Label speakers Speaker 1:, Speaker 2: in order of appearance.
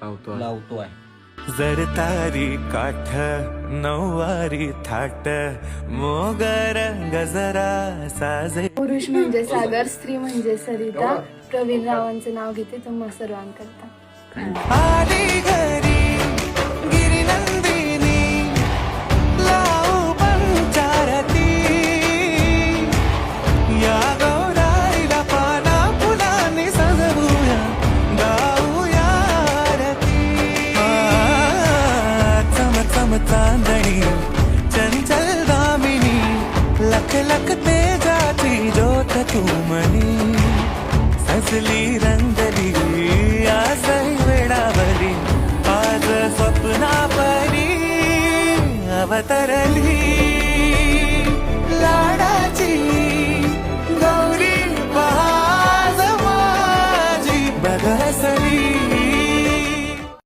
Speaker 1: लावतो आहे.
Speaker 2: जर तारी काठ नऊवारी थाट मोगर गजरा साजे.
Speaker 3: पुरुष म्हणजे सागर, स्त्री म्हणजे सरिता. प्रवीण रावांचं नाव घेते तुम्हा सर्वांकरता.
Speaker 2: आली घरी गिरिनंदिनी लावू पंचारती या गौराईला पाना फुलांनी सजवूया गाऊया आरती. चम चम चांदणी चंचल दामिनी लख लख तेजाची ज्योत तू मनी सजली रंगली आज वेळावली आज स्वप्ना परी अवतरली